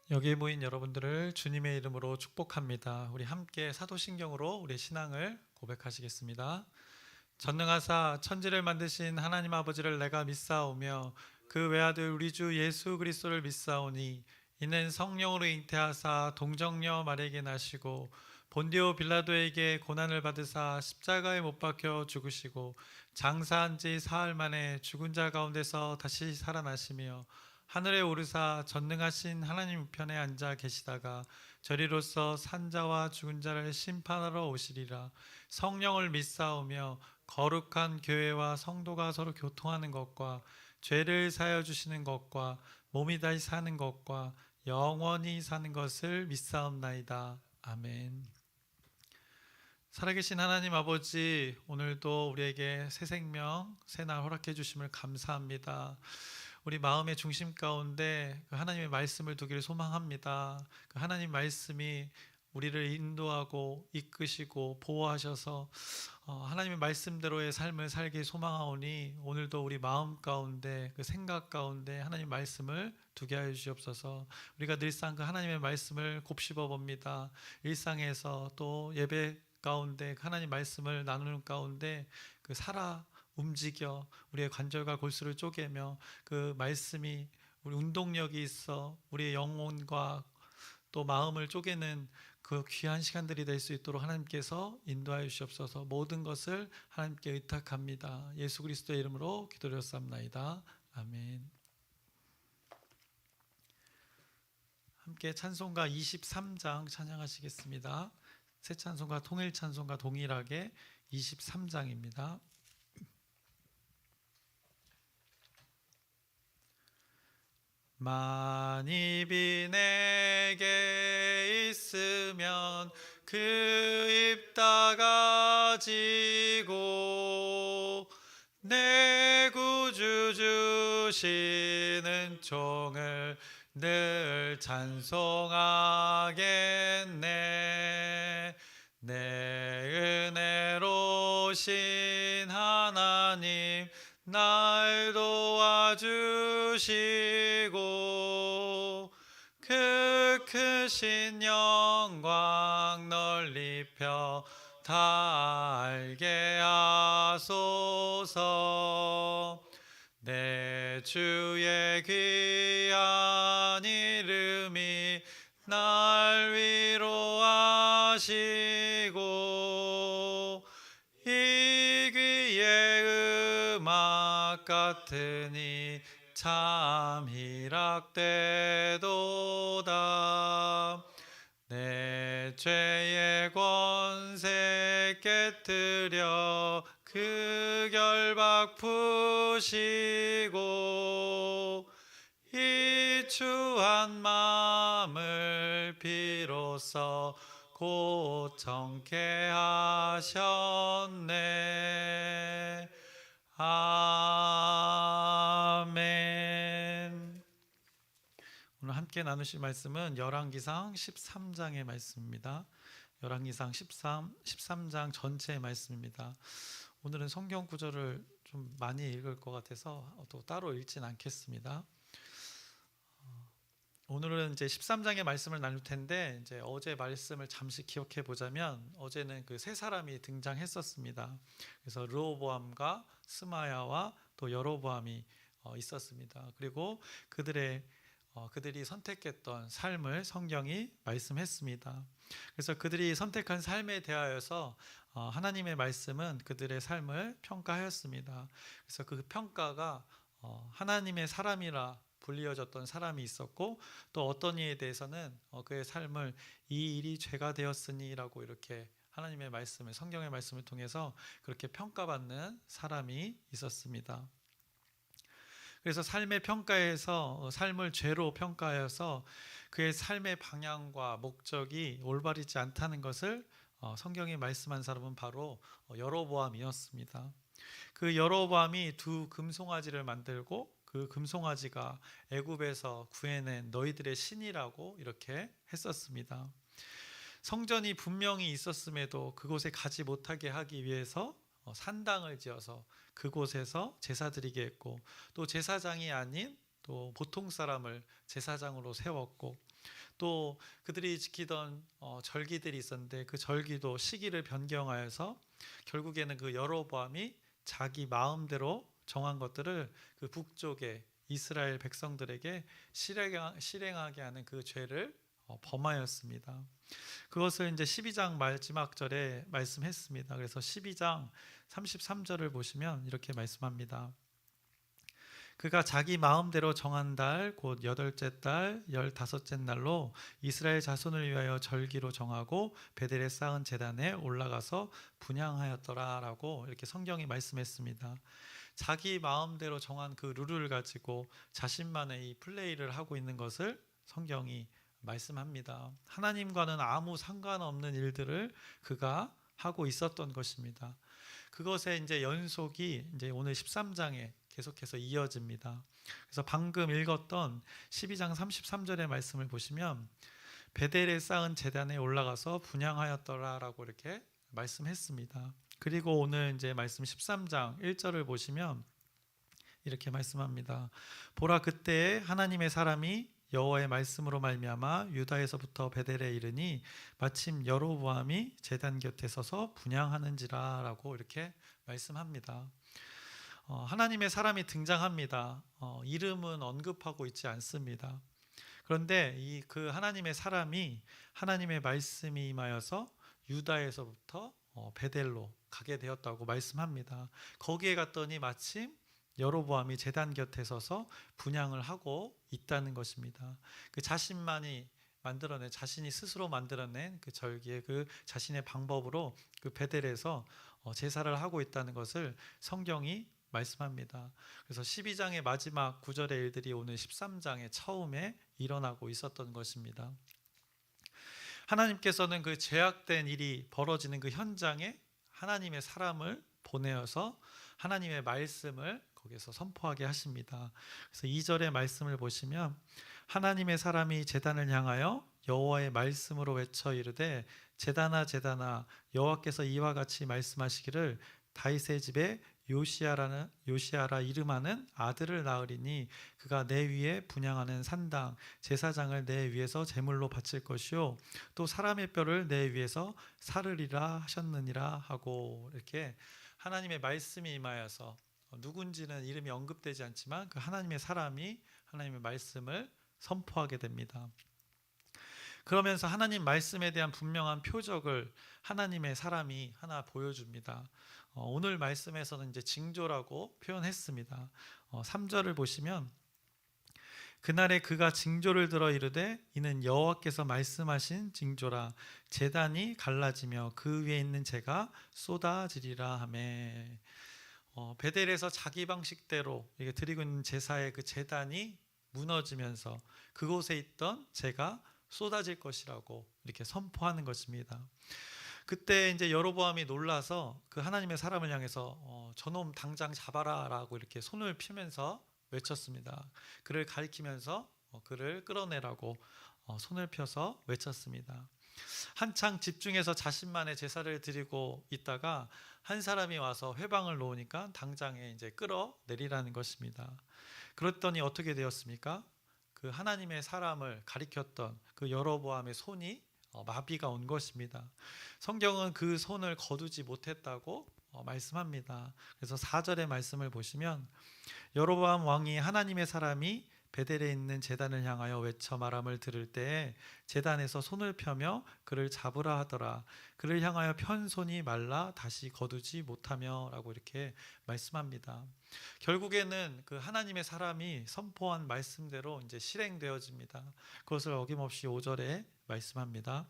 여기에 모인 여러분들을 주님의 이름으로 축복합니다. 우리 함께 사도신경으로 우리의 신앙을 고백하시겠습니다. 전능하사 천지를 만드신 하나님 아버지를 내가 믿사오며 그 외아들 우리 주 예수 그리스도를 믿사오니 이는 성령으로 잉태하사 동정녀 마리아에게 나시고 본디오 빌라도에게 고난을 받으사 십자가에 못 박혀 죽으시고 장사한 지 사흘 만에 죽은 자 가운데서 다시 살아나시며 하늘에 오르사 전능하신 하나님 우편에 앉아 계시다가 저리로서 산자와 죽은 자를 심판하러 오시리라. 성령을 믿사오며 거룩한 교회와 성도가 서로 교통하는 것과 죄를 사하여 주시는 것과 몸이 다시 사는 것과 영원히 사는 것을 믿사옵나이다. 아멘. 살아계신 하나님 아버지, 오늘도 우리에게 새 생명, 새 날 허락해 주심을 감사합니다. 우리 마음의 중심 가운데 그 하나님의 말씀을 두기를 소망합니다. 그 하나님 말씀이 우리를 인도하고 이끄시고 보호하셔서 하나님의 말씀대로의 삶을 살기 소망하오니 오늘도 우리 마음 가운데 그 생각 가운데 하나님 말씀을 두게 하여 주시옵소서. 우리가 늘상 그 하나님의 말씀을 곱씹어 봅니다. 일상에서 또 예배 가운데 하나님 말씀을 나누는 가운데 그 살아 움직여 우리의 관절과 골수를 쪼개며 그 말씀이 우리 운동력이 있어 우리의 영혼과 또 마음을 쪼개는 그 귀한 시간들이 될 수 있도록 하나님께서 인도하여 주시옵소서. 모든 것을 하나님께 의탁합니다. 예수 그리스도의 이름으로 기도드렸사옵나이다. 아멘. 함께 찬송가 23장 찬양하시겠습니다. 새 찬송가 통일 찬송가 동일하게 23장입니다. 만입이 내게 있으면 그 입 다가지고 내 구주 주시는 종을 늘 찬송하겠네. 내 은혜로우신 하나님 날 도와주시고 그 크신 영광 널리 펴 다 알게 하소서. 내 주의 귀한 이름이 날 위로하시고 이 귀의 음악 같으니 참 희락되도다. 내 죄의 권세 깨뜨려 그 결박 푸시고 이 추한 마음을 비로소 곧 정케 하셨네. 아멘. 오늘 함께 나누실 말씀은 열왕기상 13장의 말씀입니다. 열왕기상 13장 전체의 말씀입니다. 오늘은 성경 구절을 좀 많이 읽을 것 같아서 또 따로 읽진 않겠습니다. 오늘은 이제 13장의 말씀을 나눌 텐데 이제 어제 말씀을 잠시 기억해 보자면 어제는 그 세 사람이 등장했었습니다. 그래서 르호보암과 스마야와 또 여로보암이 있었습니다. 그리고 그들이 선택했던 삶을 성경이 말씀했습니다. 그래서 그들이 선택한 삶에 대하여서 하나님의 말씀은 그들의 삶을 평가하였습니다. 그래서 그 평가가 하나님의 사람이라 불리어졌던 사람이 있었고 또 어떤 이에 대해서는 그의 삶을 이 일이 죄가 되었으니라고 이렇게 하나님의 말씀을 성경의 말씀을 통해서 그렇게 평가받는 사람이 있었습니다. 그래서 삶의 평가에서 삶을 죄로 평가하여서 그의 삶의 방향과 목적이 올바르지 않다는 것을 성경이 말씀한 사람은 바로 여로보암이었습니다. 그 여로보암이 두 금송아지를 만들고 그 금송아지가 애굽에서 구해낸 너희들의 신이라고 이렇게 했었습니다. 성전이 분명히 있었음에도 그곳에 가지 못하게 하기 위해서 산당을 지어서 그곳에서 제사 드리게 했고 또 제사장이 아닌 또 보통 사람을 제사장으로 세웠고, 또 그들이 지키던 절기들이 있었는데 그 절기도 시기를 변경하여서 결국에는 그 여로보암이 자기 마음대로 정한 것들을 그 북쪽의 이스라엘 백성들에게 실행하게 하는 그 죄를 범하였습니다. 그것을 이제 12장 마지막 절에 말씀했습니다. 그래서 12장 33절을 보시면 이렇게 말씀합니다. 그가 자기 마음대로 정한 달 곧 여덟째 달 15째 날로 이스라엘 자손을 위하여 절기로 정하고 베델에 쌓은 제단에 올라가서 분향하였더라라고 이렇게 성경이 말씀했습니다. 자기 마음대로 정한 그 룰을 가지고 자신만의 이 플레이를 하고 있는 것을 성경이 말씀합니다. 하나님과는 아무 상관없는 일들을 그가 하고 있었던 것입니다. 그것의 이제 연속이 이제 오늘 13장에 계속해서 이어집니다. 그래서 방금 읽었던 12장 33절의 말씀을 보시면 베델에 쌓은 제단에 올라가서 분향하였더라라고 이렇게 말씀했습니다. 그리고 오늘 이제 말씀 13장 1절을 보시면 이렇게 말씀합니다. 보라, 그때에 하나님의 사람이 여호와의 말씀으로 말미암아 유다에서부터 베델에 이르니 마침 여로보암이 제단 곁에 서서 분향하는지라라고 이렇게 말씀합니다. 하나님의 사람이 등장합니다. 이름은 언급하고 있지 않습니다. 그런데 그 하나님의 사람이 하나님의 말씀이 임하여서 유다에서부터 베델로 가게 되었다고 말씀합니다. 거기에 갔더니 마침 여로보암이 제단 곁에 서서 분향을 하고 있다는 것입니다. 그 자신이 스스로 만들어낸 그 절기의 그 자신의 방법으로 그 베델에서 제사를 하고 있다는 것을 성경이 말씀합니다. 그래서 12장의 마지막 구절의 일들이 오늘 13장의 처음에 일어나고 있었던 것입니다. 하나님께서는 그 죄악된 일이 벌어지는 그 현장에 하나님의 사람을 보내어서 하나님의 말씀을 거기서 선포하게 하십니다. 그래서 2절의 말씀을 보시면 하나님의 사람이 제단을 향하여 여호와의 말씀으로 외쳐 이르되 제단아 제단아 여호와께서 이와 같이 말씀하시기를 다윗의 집에 요시아라 이름하는 아들을 낳으리니 그가 내 위에 분향하는 산당 제사장을 내 위에서 제물로 바칠 것이요 또 사람의 뼈를 내 위에서 사르리라 하셨느니라 하고 이렇게 하나님의 말씀이 임하여서 누군지는 이름이 언급되지 않지만 그 하나님의 사람이 하나님의 말씀을 선포하게 됩니다. 그러면서 하나님 말씀에 대한 분명한 표적을 하나님의 사람이 하나 보여줍니다. 오늘 말씀에서는 이제 징조라고 표현했습니다. 3절을 보시면 그날에 그가 징조를 들어 이르되 이는 여호와께서 말씀하신 징조라 제단이 갈라지며 그 위에 있는 재가 쏟아지리라 하매 베델에서 자기 방식대로 이게 드리고 있는 제사의 그 제단이 무너지면서 그곳에 있던 재가 쏟아질 것이라고 이렇게 선포하는 것입니다. 그때 이제 여로보암이 놀라서 그 하나님의 사람을 향해서 저놈 당장 잡아라라고 이렇게 손을 펴면서 외쳤습니다. 그를 가리키면서 그를 끌어내라고 손을 펴서 외쳤습니다. 한창 집중해서 자신만의 제사를 드리고 있다가 한 사람이 와서 회방을 놓으니까 당장에 이제 끌어내리라는 것입니다. 그랬더니 어떻게 되었습니까? 그 하나님의 사람을 가리켰던 그 여로보암의 손이 마비가 온 것입니다. 성경은 그 손을 거두지 못했다고 말씀합니다. 그래서 4절의 말씀을 보시면 여로보암 왕이 하나님의 사람이 베델에 있는 제단을 향하여 외쳐 말함을 들을 때에 제단에서 손을 펴며 그를 잡으라 하더라. 그를 향하여 편 손이 말라 다시 거두지 못하며 라고 이렇게 말씀합니다. 결국에는 그 하나님의 사람이 선포한 말씀대로 이제 실행되어집니다. 그것을 어김없이 5절에 말씀합니다.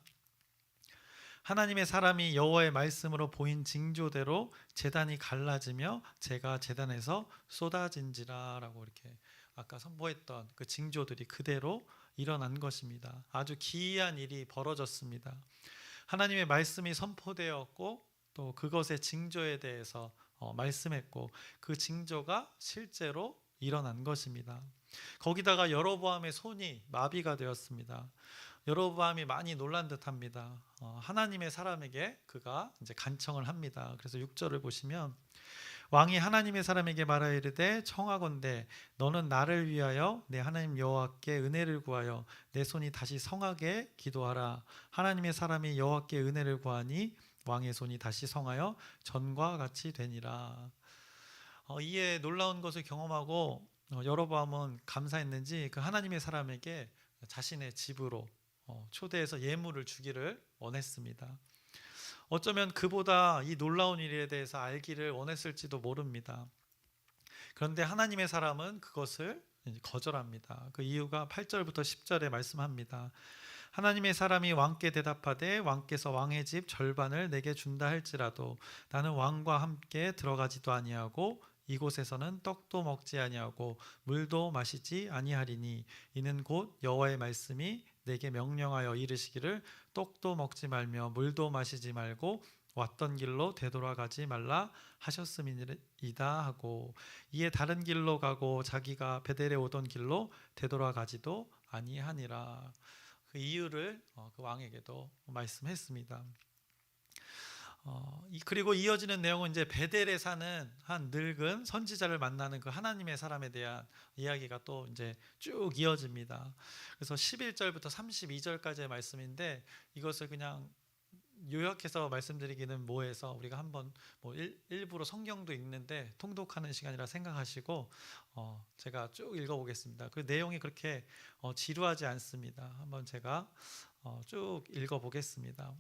하나님의 사람이 여호와의 말씀으로 보인 징조대로 제단이 갈라지며 재가 제단에서 쏟아진지라 라고 이렇게 아까 선포했던 그 징조들이 그대로 일어난 것입니다. 아주 기이한 일이 벌어졌습니다. 하나님의 말씀이 선포되었고 또 그것의 징조에 대해서 말씀했고 그 징조가 실제로 일어난 것입니다. 거기다가 여로보암의 손이 마비가 되었습니다. 여로보암이 많이 놀란 듯합니다. 하나님의 사람에게 그가 이제 간청을 합니다. 그래서 6절을 보시면 왕이 하나님의 사람에게 말하여 이르되 청하건대 너는 나를 위하여 내 하나님 여호와께 은혜를 구하여 내 손이 다시 성하게 기도하라. 하나님의 사람이 여호와께 은혜를 구하니 왕의 손이 다시 성하여 전과 같이 되니라. 이에 놀라운 것을 경험하고 여로보암은 감사했는지 그 하나님의 사람에게 자신의 집으로 초대해서 예물을 주기를 원했습니다. 어쩌면 그보다 이 놀라운 일에 대해서 알기를 원했을지도 모릅니다. 그런데 하나님의 사람은 그것을 거절합니다. 그 이유가 8절부터 10절에 말씀합니다. 하나님의 사람이 왕께 대답하되 왕께서 왕의 집 절반을 내게 준다 할지라도 나는 왕과 함께 들어가지도 아니하고 이곳에서는 떡도 먹지 아니하고 물도 마시지 아니하리니 이는 곧 여호와의 말씀이 내게 명령하여 이르시기를 떡도 먹지 말며 물도 마시지 말고 왔던 길로 되돌아가지 말라 하셨음이다 하고 이에 다른 길로 가고 자기가 베델에 오던 길로 되돌아가지도 아니하니라. 그 이유를 그 왕에게도 말씀했습니다. 그리고 이어지는 내용은 이제 베델에 사는 한 늙은 선지자를 만나는 그 하나님의 사람에 대한 이야기가 또 이제 쭉 이어집니다. 그래서 11절부터 32절까지의 말씀인데 이것을 그냥 요약해서 말씀드리기는 뭐해서 우리가 한번 일부러 성경도 읽는데 통독하는 시간이라 생각하시고 제가 쭉 읽어보겠습니다. 그 내용이 그렇게 지루하지 않습니다. 한번 제가 쭉 읽어보겠습니다.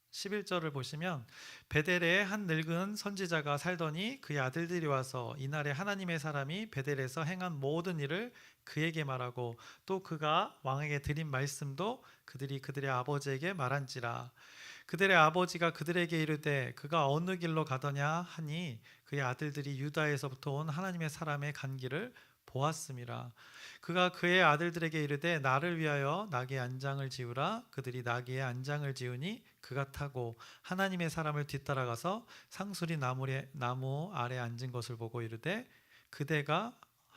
11절을 보시면 베델에 한 늙은 선지자가 살더니 그의 아들들이 와서 이날에 하나님의 사람이 베델에서 행한 모든 일을 그에게 말하고 또 그가 왕에게 드린 말씀도 그들이 그들의 아버지에게 말한지라. 그들의 아버지가 그들에게 이르되 그가 어느 길로 가더냐 하니 그의 아들들이 유다에서부터 온 하나님의 사람의 간 길을 보았음이라. 그가 그의 아들들에게 이르되 나를 위하여 나귀의 안장을 지으라. 그들이 나귀의 안장을 지으니 그가 타고 하나님의 사람을 뒤따라가서 상수리 나무 아래 앉은 것을 보고 이르되 그대가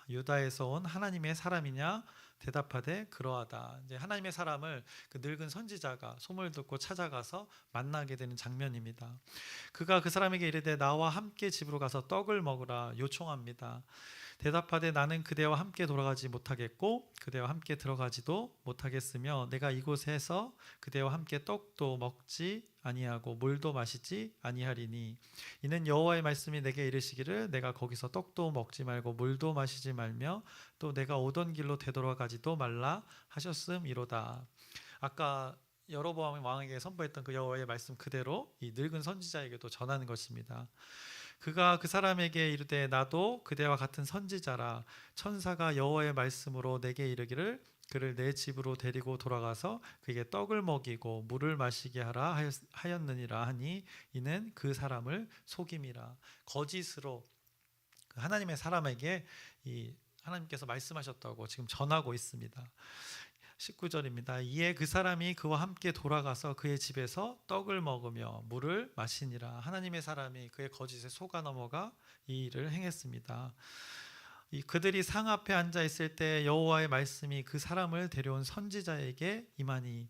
유다에서 온 하나님의 사람이냐 대답하되 그러하다. 이제 하나님의 사람을 그 늙은 선지자가 소문을 듣고 찾아가서 만나게 되는 장면입니다. 그가 그 사람에게 이르되 나와 함께 집으로 가서 떡을 먹으라 요청합니다. 대답하되 나는 그대와 함께 돌아가지 못하겠고 그대와 함께 들어가지도 못하겠으며 내가 이곳에서 그대와 함께 떡도 먹지 아니하고 물도 마시지 아니하리니 이는 여호와의 말씀이 내게 이르시기를 내가 거기서 떡도 먹지 말고 물도 마시지 말며 또 내가 오던 길로 되돌아가지도 말라 하셨음이로다. 아까 여로보암 왕에게 선포했던 그 여호와의 말씀 그대로 이 늙은 선지자에게도 전하는 것입니다. 그가 그 사람에게 이르되 나도 그대와 같은 선지자라. 천사가 여호와의 말씀으로 내게 이르기를 그를 내 집으로 데리고 돌아가서 그에게 떡을 먹이고 물을 마시게 하라 하였느니라 하니 이는 그 사람을 속임이라. 거짓으로 하나님의 사람에게 이 하나님께서 말씀하셨다고 지금 전하고 있습니다. 19절입니다. 이에 그 사람이 그와 함께 돌아가서 그의 집에서 떡을 먹으며 물을 마시니라. 하나님의 사람이 그의 거짓에 속아 넘어가 이 일을 행했습니다. 그들이 상 앞에 앉아 있을 때 여호와의 말씀이 그 사람을 데려온 선지자에게 임하니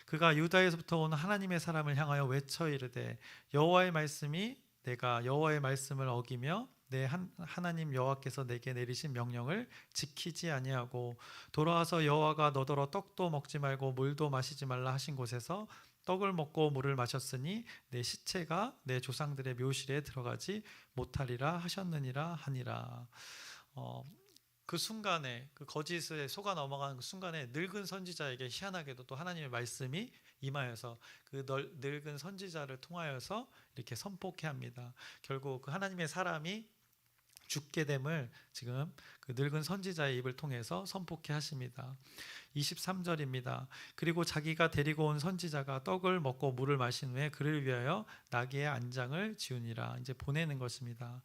그가 유다에서부터 온 하나님의 사람을 향하여 외쳐 이르되 여호와의 말씀이 내가 여호와의 말씀을 어기며 내 하나님 여호와께서 내게 내리신 명령을 지키지 아니하고 돌아와서 여호와가 너더러 떡도 먹지 말고 물도 마시지 말라 하신 곳에서 떡을 먹고 물을 마셨으니 내 시체가 내 조상들의 묘실에 들어가지 못하리라 하셨느니라 하니라. 그 순간에 그 거짓에 속아 넘어가는 그 순간에 늙은 선지자에게 희한하게도 또 하나님의 말씀이 임하여서 그 늙은 선지자를 통하여서 이렇게 선포케 합니다. 결국 그 하나님의 사람이 죽게 됨을 지금 그 늙은 선지자의 입을 통해서 선포케 하십니다. 23절입니다. 그리고 자기가 데리고 온 선지자가 떡을 먹고 물을 마신 후에 그를 위하여 나귀의 안장을 지우니라. 이제 보내는 것입니다.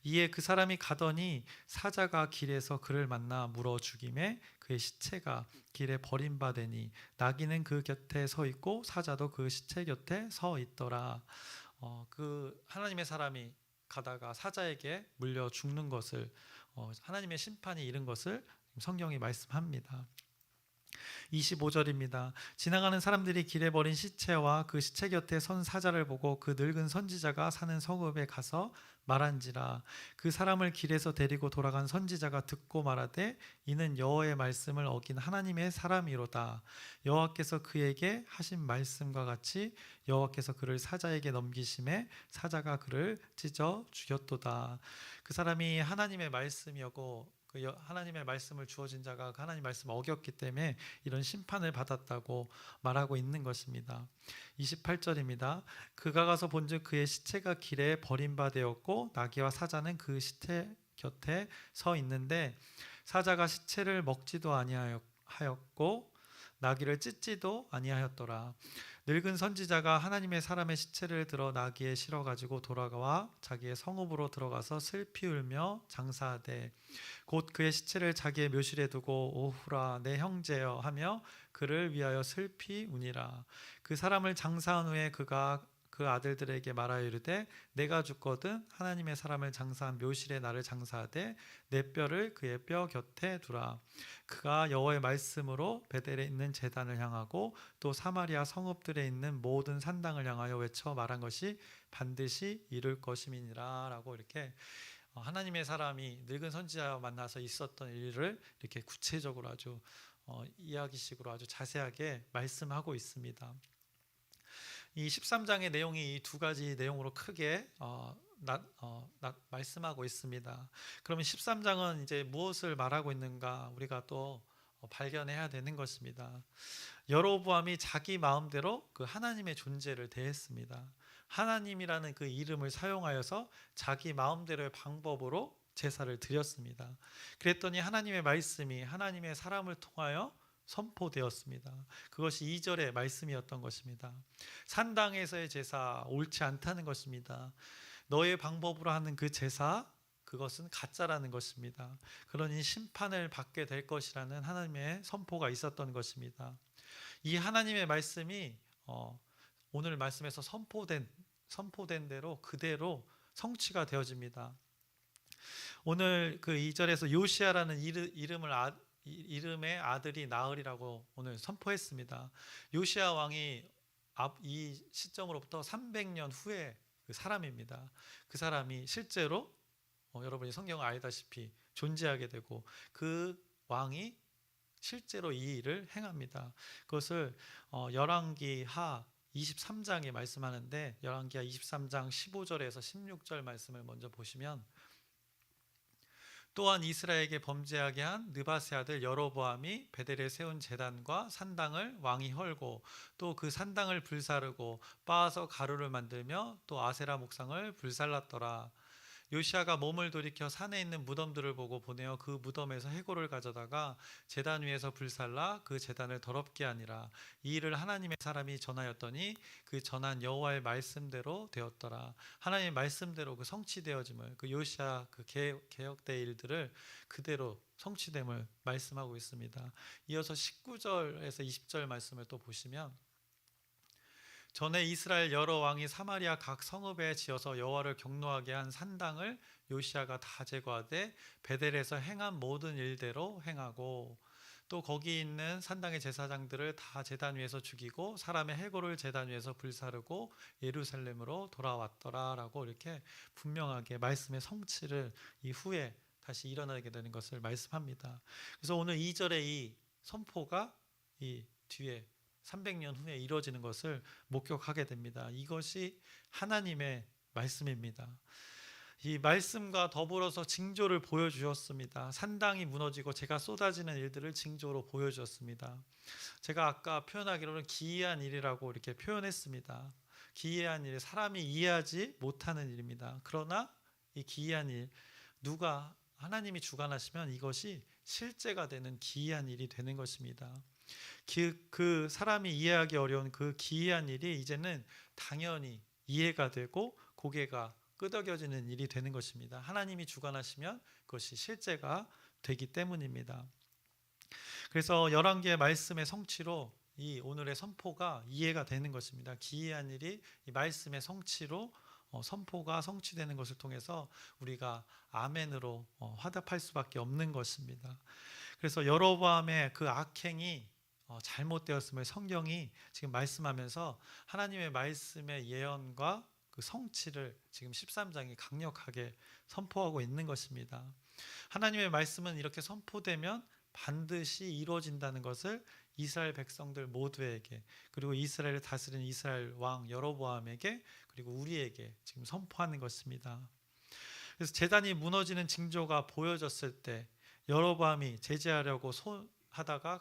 이에 그 사람이 가더니 사자가 길에서 그를 만나 물어 죽임에 그의 시체가 길에 버림받으니 나귀는 그 곁에 서 있고 사자도 그 시체 곁에 서 있더라. 그 하나님의 사람이 가다가 사자에게 물려 죽는 것을 하나님의 심판이 이른 것을 성경이 말씀합니다. 25절입니다. 지나가는 사람들이 길에 버린 시체와 그 시체 곁에 선 사자를 보고 그 늙은 선지자가 사는 성읍에 가서 말한지라. 그 사람을 길에서 데리고 돌아간 선지자가 듣고 말하되 이는 여호와의 말씀을 어긴 하나님의 사람이로다. 여호와께서 그에게 하신 말씀과 같이 여호와께서 그를 사자에게 넘기심에 사자가 그를 찢어 죽였도다. 그 사람이 하나님의 말씀이었고 하나님의 말씀을 주어진 자가 그 하나님 말씀을 어겼기 때문에 이런 심판을 받았다고 말하고 있는 것입니다. 28절입니다. 그가 가서 본즉 그의 시체가 길에 버림받았고 나귀와 사자는 그 시체 곁에 서 있는데 사자가 시체를 먹지도 아니하였고 나귀를 찢지도 아니하였더라. 늙은 선지자가 하나님의 사람의 시체를 들어 나귀에 실어 가지고 돌아와 자기의 성읍으로 들어가서 슬피 울며 장사하되 곧 그의 시체를 자기의 묘실에 두고 오후라 내 형제여 하며 그를 위하여 슬피 우니라. 그 사람을 장사한 후에 그가 그 아들들에게 말하여 이르되 내가 죽거든 하나님의 사람을 장사한 묘실에 나를 장사하되 내 뼈를 그의 뼈 곁에 두라. 그가 여호와의 말씀으로 베델에 있는 제단을 향하고 또 사마리아 성읍들에 있는 모든 산당을 향하여 외쳐 말한 것이 반드시 이룰 것임이니라 라고 이렇게 하나님의 사람이 늙은 선지자와 만나서 있었던 일을 이렇게 구체적으로 아주 이야기식으로 아주 자세하게 말씀하고 있습니다. 이 13장의 내용이 이 두 가지 내용으로 크게 말씀하고 있습니다. 그러면 13장은 이제 무엇을 말하고 있는가 우리가 또 발견해야 되는 것입니다. 여로보암이 자기 마음대로 그 하나님의 존재를 대했습니다. 하나님이라는 그 이름을 사용하여서 자기 마음대로의 방법으로 제사를 드렸습니다. 그랬더니 하나님의 말씀이 하나님의 사람을 통하여 선포되었습니다. 그것이 2절의 말씀이었던 것입니다. 산당에서의 제사 옳지 않다는 것입니다. 너의 방법으로 하는 그 제사 그것은 가짜라는 것입니다. 그러니 심판을 받게 될 것이라는 하나님의 선포가 있었던 것입니다. 이 하나님의 말씀이 오늘 말씀에서 선포된 대로 그대로 성취가 되어집니다. 오늘 그 2절에서 요시아라는 이름의 아들이 나흘이라고 오늘 선포했습니다. 요시아 왕이 이 시점으로부터 300년 후에 그 사람입니다. 그 사람이 실제로 여러분이 성경을 알다시피 존재하게 되고 그 왕이 실제로 이 일을 행합니다. 그것을 열왕기하 23장에 말씀하는데 열왕기하 23장 15절에서 16절 말씀을 먼저 보시면 또한 이스라엘에게 범죄하게 한 느바세 아들 여로보암이 베델에 세운 제단과 산당을 왕이 헐고 또 그 산당을 불사르고 빻아서 가루를 만들며 또 아세라 목상을 불살랐더라. 요시아가 몸을 돌이켜 산에 있는 무덤들을 보고 보내어 그 무덤에서 해골을 가져다가 제단 위에서 불살라 그 제단을 더럽게 하니라. 이 일을 하나님의 사람이 전하였더니 그 전한 여호와의 말씀대로 되었더라. 하나님의 말씀대로 그 성취되어짐을 그 요시아 그 개혁대 일들을 그대로 성취됨을 말씀하고 있습니다. 이어서 19절에서 20절 말씀을 또 보시면 전에 이스라엘 여러 왕이 사마리아 각 성읍에 지어서 여호와를 경노하게 한 산당을 요시아가 다 제거하되 베델에서 행한 모든 일대로 행하고 또 거기 있는 산당의 제사장들을 다 제단 위에서 죽이고 사람의 해골을 제단 위에서 불사르고 예루살렘으로 돌아왔더라라고 이렇게 분명하게 말씀의 성취를 이후에 다시 일어나게 되는 것을 말씀합니다. 그래서 오늘 2절의 이 선포가 이 뒤에 300년 후에 이루어지는 것을 목격하게 됩니다. 이것이 하나님의 말씀입니다. 이 말씀과 더불어서 징조를 보여주셨습니다. 산당이 무너지고 제가 쏟아지는 일들을 징조로 보여주었습니다. 제가 아까 표현하기로는 기이한 일이라고 이렇게 표현했습니다. 기이한 일, 사람이 이해하지 못하는 일입니다. 그러나 이 기이한 일, 하나님이 주관하시면 이것이 실제가 되는 기이한 일이 되는 것입니다. 그 사람이 이해하기 어려운 그 기이한 일이 이제는 당연히 이해가 되고 고개가 끄덕여지는 일이 되는 것입니다. 하나님이 주관하시면 그것이 실제가 되기 때문입니다. 그래서 열왕기의 말씀의 성취로 이 오늘의 선포가 이해가 되는 것입니다. 기이한 일이 이 말씀의 성취로 선포가 성취되는 것을 통해서 우리가 아멘으로 화답할 수밖에 없는 것입니다. 그래서 여로보암의 그 악행이 잘못되었음을 성경이 지금 말씀하면서 하나님의 말씀의 예언과 그 성취를 지금 13장이 강력하게 선포하고 있는 것입니다. 하나님의 말씀은 이렇게 선포되면 반드시 이루어진다는 것을 이스라엘 백성들 모두에게, 그리고 이스라엘을 다스리는 이스라엘 왕 여로보암에게, 그리고 우리에게 지금 선포하는 것입니다. 그래서 제단이 무너지는 징조가 보여졌을 때 여로보암이 제지하려다가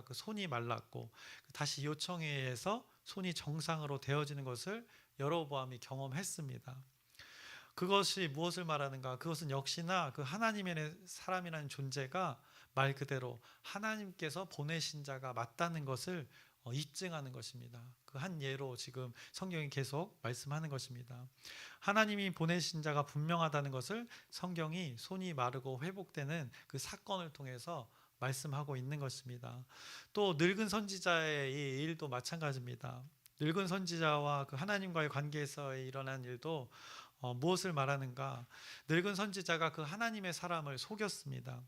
그 손이 말랐고 다시 요청에 의해서 손이 정상으로 되어지는 것을 여로보암이 경험했습니다. 그것이 무엇을 말하는가? 그것은 역시나 그 하나님의 사람이라는 존재가 말 그대로 하나님께서 보내신 자가 맞다는 것을 입증하는 것입니다. 그 한 예로 지금 성경이 계속 말씀하는 것입니다. 하나님이 보내신 자가 분명하다는 것을 성경이 손이 마르고 회복되는 그 사건을 통해서 말씀하고 있는 것입니다. 또 늙은 선지자의 이 일도 마찬가지입니다. 늙은 선지자와 그 하나님과의 관계에서 일어난 일도 무엇을 말하는가? 늙은 선지자가 그 하나님의 사람을 속였습니다.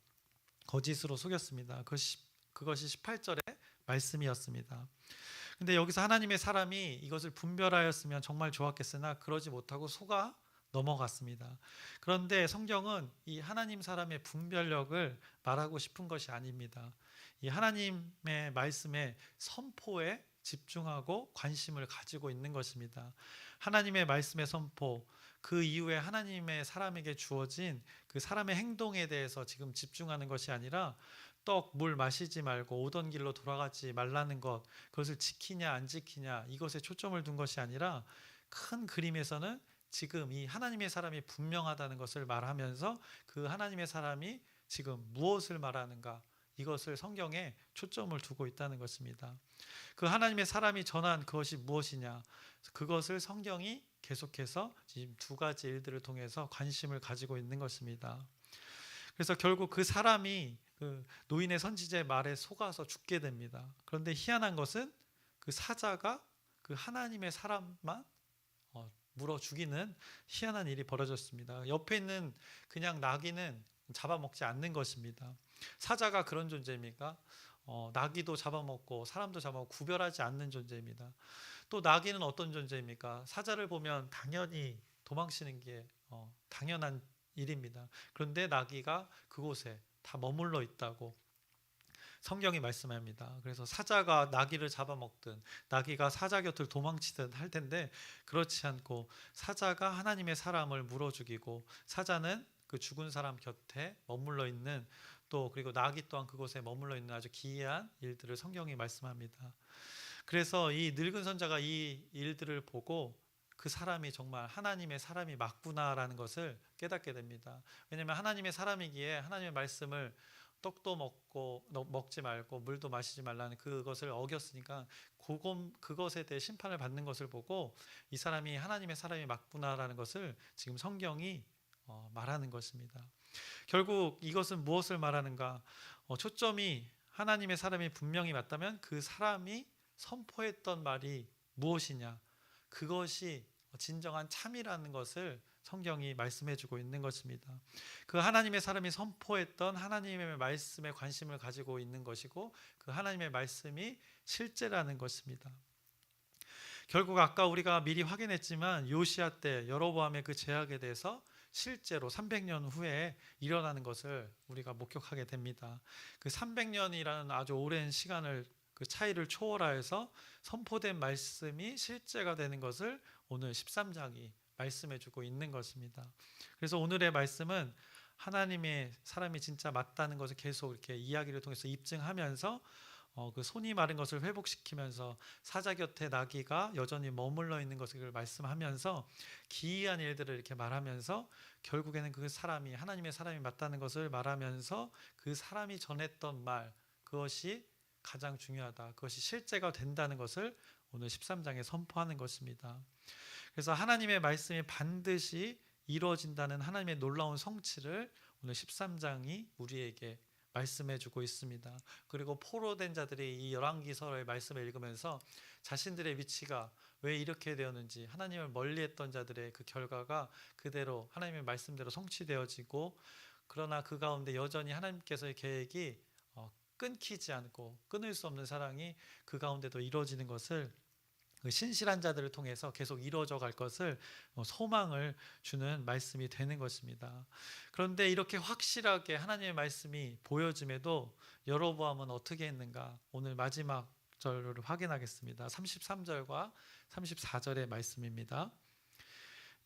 거짓으로 속였습니다. 그것이 18절의 말씀이었습니다. 근데 여기서 하나님의 사람이 이것을 분별하였으면 정말 좋았겠으나 그러지 못하고 속아 넘어갔습니다. 그런데 성경은 이 하나님 사람의 분별력을 말하고 싶은 것이 아닙니다. 이 하나님의 말씀의 선포에 집중하고 관심을 가지고 있는 것입니다. 하나님의 말씀의 선포, 그 이후에 하나님의 사람에게 주어진 그 사람의 행동에 대해서 지금 집중하는 것이 아니라 떡, 물 마시지 말고 오던 길로 돌아가지 말라는 것, 그것을 지키냐 안 지키냐 이것에 초점을 둔 것이 아니라 큰 그림에서는 지금 이 하나님의 사람이 분명하다는 것을 말하면서 그 하나님의 사람이 지금 무엇을 말하는가, 이것을 성경에 초점을 두고 있다는 것입니다. 그 하나님의 사람이 전한 그것이 무엇이냐, 그것을 성경이 계속해서 지금 두 가지 일들을 통해서 관심을 가지고 있는 것입니다. 그래서 결국 그 사람이 그 노인의 선지자의 말에 속아서 죽게 됩니다. 그런데 희한한 것은 그 사자가 그 하나님의 사람만 물어 죽이는 희한한 일이 벌어졌습니다. 옆에 있는 그냥 나귀는 잡아먹지 않는 것입니다. 사자가 그런 존재입니까? 나귀도 잡아먹고 사람도 잡아먹고 구별하지 않는 존재입니다. 또 나귀는 어떤 존재입니까? 사자를 보면 당연히 도망치는 게 당연한 일입니다. 그런데 나귀가 그곳에 다 머물러 있다고 성경이 말씀합니다. 그래서 사자가 나귀를 잡아먹든 나귀가 사자 곁을 도망치든 할 텐데 그렇지 않고 사자가 하나님의 사람을 물어 죽이고 사자는 그 죽은 사람 곁에 머물러 있는, 또 그리고 나귀 또한 그곳에 머물러 있는 아주 기이한 일들을 성경이 말씀합니다. 그래서 이 늙은 선자가 이 일들을 보고 그 사람이 정말 하나님의 사람이 맞구나라는 것을 깨닫게 됩니다. 왜냐하면 하나님의 사람이기에 하나님의 말씀을 떡도 먹지 말고 물도 마시지 말라는 그것을 어겼으니까 그것에 대해 심판을 받는 것을 보고 이 사람이 하나님의 사람이 맞구나라는 것을 지금 성경이 말하는 것입니다. 결국 이것은 무엇을 말하는가? 초점이 하나님의 사람이 분명히 맞다면 그 사람이 선포했던 말이 무엇이냐, 그것이 진정한 참이라는 것을 성경이 말씀해주고 있는 것입니다. 그 하나님의 사람이 선포했던 하나님의 말씀에 관심을 가지고 있는 것이고 그 하나님의 말씀이 실제라는 것입니다. 결국 아까 우리가 미리 확인했지만 요시야 때 여로보암의 그 죄악에 대해서 실제로 300년 후에 일어나는 것을 우리가 목격하게 됩니다. 그 300년이라는 아주 오랜 시간을 그 차이를 초월하여서 선포된 말씀이 실제가 되는 것을 오늘 13장이 말씀해주고 있는 것입니다. 그래서 오늘의 말씀은 하나님의 사람이 진짜 맞다는 것을 계속 이렇게 이야기를 통해서 입증하면서 그 손이 마른 것을 회복시키면서 사자 곁에 나귀가 여전히 머물러 있는 것을 말씀하면서 기이한 일들을 이렇게 말하면서 결국에는 그 사람이 하나님의 사람이 맞다는 것을 말하면서 그 사람이 전했던 말, 그것이 가장 중요하다, 그것이 실제가 된다는 것을 오늘 13장에 선포하는 것입니다. 그래서 하나님의 말씀이 반드시 이루어진다는 하나님의 놀라운 성취를 오늘 13장이 우리에게 말씀해주고 있습니다. 그리고 포로된 자들이 이 열왕기서의 말씀을 읽으면서 자신들의 위치가 왜 이렇게 되었는지, 하나님을 멀리했던 자들의 그 결과가 그대로 하나님의 말씀대로 성취되어지고, 그러나 그 가운데 여전히 하나님께서의 계획이 끊기지 않고 끊을 수 없는 사랑이 그 가운데도 이루어지는 것을, 그 신실한 자들을 통해서 계속 이루어져 갈 것을 소망을 주는 말씀이 되는 것입니다. 그런데 이렇게 확실하게 하나님의 말씀이 보여짐에도 여로보암은 어떻게 했는가? 오늘 마지막 절을 확인하겠습니다. 33절과 34절의 말씀입니다.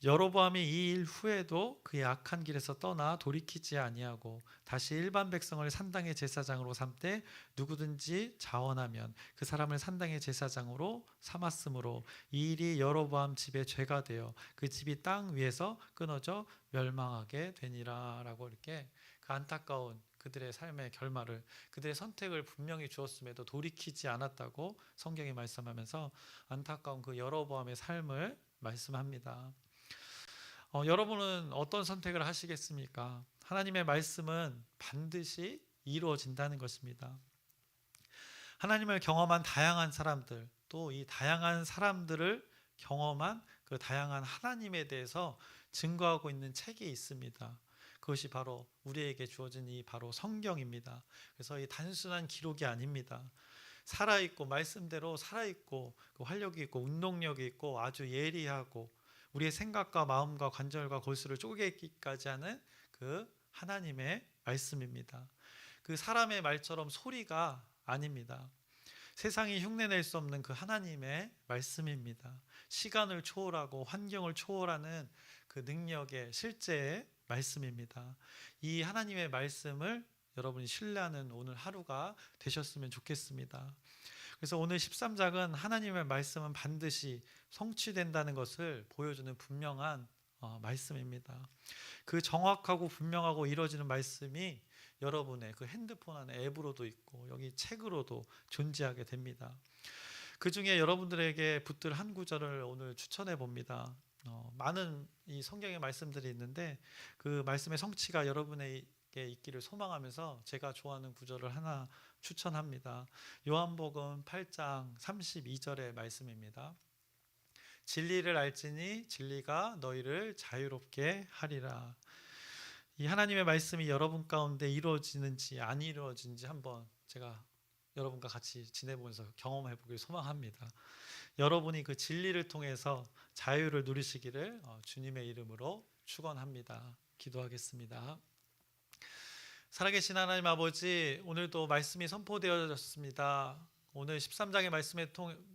여로보암이 이 일 후에도 그의 악한 길에서 떠나 돌이키지 아니하고 다시 일반 백성을 산당의 제사장으로 삼되 누구든지 자원하면 그 사람을 산당의 제사장으로 삼았으므로 이 일이 여로보암 집의 죄가 되어 그 집이 땅 위에서 끊어져 멸망하게 되니라 라고 이렇게 그 안타까운 그들의 삶의 결말을, 그들의 선택을 분명히 주었음에도 돌이키지 않았다고 성경이 말씀하면서 안타까운 그 여로보암의 삶을 말씀합니다. 여러분은 어떤 선택을 하시겠습니까? 하나님의 말씀은 반드시 이루어진다는 것입니다. 하나님을 경험한 다양한 사람들, 또 이 다양한 사람들을 경험한 그 다양한 하나님에 대해서 증거하고 있는 책이 있습니다. 그것이 바로 우리에게 주어진 이 바로 성경입니다. 그래서 이 단순한 기록이 아닙니다. 살아있고 말씀대로 살아있고 그 활력이 있고 운동력이 있고 아주 예리하고 우리의 생각과 마음과 관절과 골수를 쪼개기까지 하는 그 하나님의 말씀입니다. 그 사람의 말처럼 소리가 아닙니다. 세상이 흉내낼 수 없는 그 하나님의 말씀입니다. 시간을 초월하고 환경을 초월하는 그 능력의 실제의 말씀입니다. 이 하나님의 말씀을 여러분이 신뢰하는 오늘 하루가 되셨으면 좋겠습니다. 그래서 오늘 13장은 하나님의 말씀은 반드시 성취된다는 것을 보여주는 분명한 말씀입니다. 그 정확하고 분명하고 이루어지는 말씀이 여러분의 그 핸드폰 안에 앱으로도 있고 여기 책으로도 존재하게 됩니다. 그 중에 여러분들에게 붙들 한 구절을 오늘 추천해 봅니다. 많은 이 성경의 말씀들이 있는데 그 말씀의 성취가 여러분에게 있기를 소망하면서 제가 좋아하는 구절을 하나 추천합니다. 요한복음 8장 32절의 말씀입니다. 진리를 알지니 진리가 너희를 자유롭게 하리라. 이 하나님의 말씀이 여러분 가운데 이루어지는지 안 이루어지는지 한번 제가 여러분과 같이 지내보면서 경험해 보길 소망합니다. 여러분이 그 진리를 통해서 자유를 누리시기를 주님의 이름으로 축원합니다. 기도하겠습니다. 살아계신 하나님 아버지, 오늘도 말씀이 선포되어졌습니다. 오늘 13장의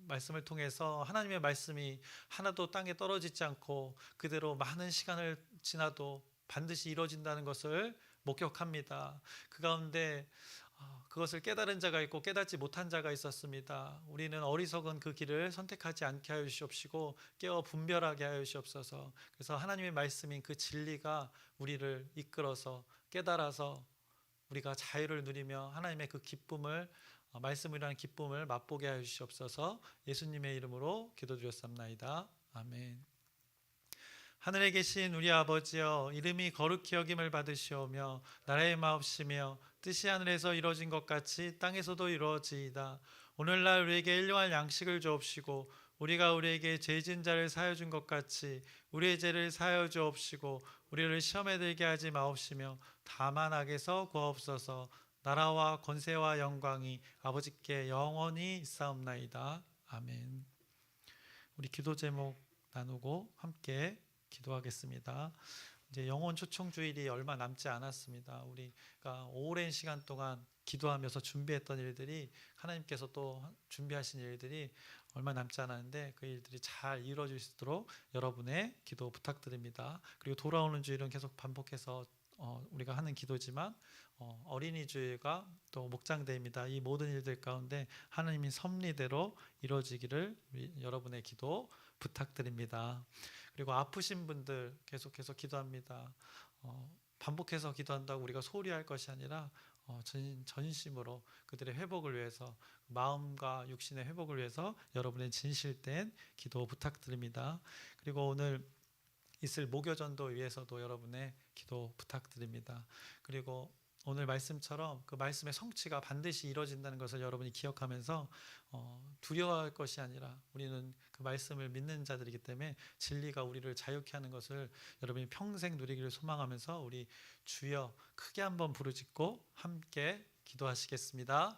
말씀을 통해서 하나님의 말씀이 하나도 땅에 떨어지지 않고 그대로 많은 시간을 지나도 반드시 이루어진다는 것을 목격합니다. 그 가운데 그것을 깨달은 자가 있고 깨닫지 못한 자가 있었습니다. 우리는 어리석은 그 길을 선택하지 않게 하여 주시옵시고 깨어 분별하게 하여 주시옵소서. 그래서 하나님의 말씀인 그 진리가 우리를 이끌어서 깨달아서 우리가 자유를 누리며 하나님의 그 기쁨을, 말씀이라는 기쁨을 맛보게 하여 주시옵소서. 예수님의 이름으로 기도드렸사옵나이다. 아멘. 하늘에 계신 우리 아버지여, 이름이 거룩히 여김을 받으시오며 나라의 마옵시며 뜻이 하늘에서 이루어진 것 같이 땅에서도 이루어지이다. 오늘날 우리에게 일용할 양식을 주옵시고 우리가 우리에게 죄 지은 자를 사하여 준 것 같이 우리의 죄를 사하여 주옵시고 우리를 시험에 들게 하지 마옵시며 다만 악에서 구하옵소서. 나라와 권세와 영광이 아버지께 영원히 있사옵나이다. 아멘. 우리 기도 제목 나누고 함께 기도하겠습니다. 이제 영혼 초청 주일이 얼마 남지 않았습니다. 우리가 오랜 시간 동안 기도하면서 준비했던 일들이, 하나님께서 또 준비하신 일들이 얼마 남지 않았는데 그 일들이 잘 이루어질 수 있도록 여러분의 기도 부탁드립니다. 그리고 돌아오는 주일은 계속 반복해서 우리가 하는 기도지만 어린이 주일과 또 목장대입니다. 이 모든 일들 가운데 하나님의 섭리대로 이루어지기를 여러분의 기도 부탁드립니다. 그리고 아프신 분들 계속해서 기도합니다. 반복해서 기도한다고 우리가 소홀히 할 것이 아니라 전심으로 그들의 회복을 위해서, 마음과 육신의 회복을 위해서 여러분의 진실된 기도 부탁드립니다. 그리고 오늘 있을 목요전도 위해서도 여러분의 기도 부탁드립니다. 그리고 오늘 말씀처럼 그 말씀의 성취가 반드시 이루어진다는 것을 여러분이 기억하면서 두려워할 것이 아니라 우리는 그 말씀을 믿는 자들이기 때문에 진리가 우리를 자유케 하는 것을 여러분이 평생 누리기를 소망하면서 우리 주여 크게 한번 부르짖고 함께 기도하시겠습니다.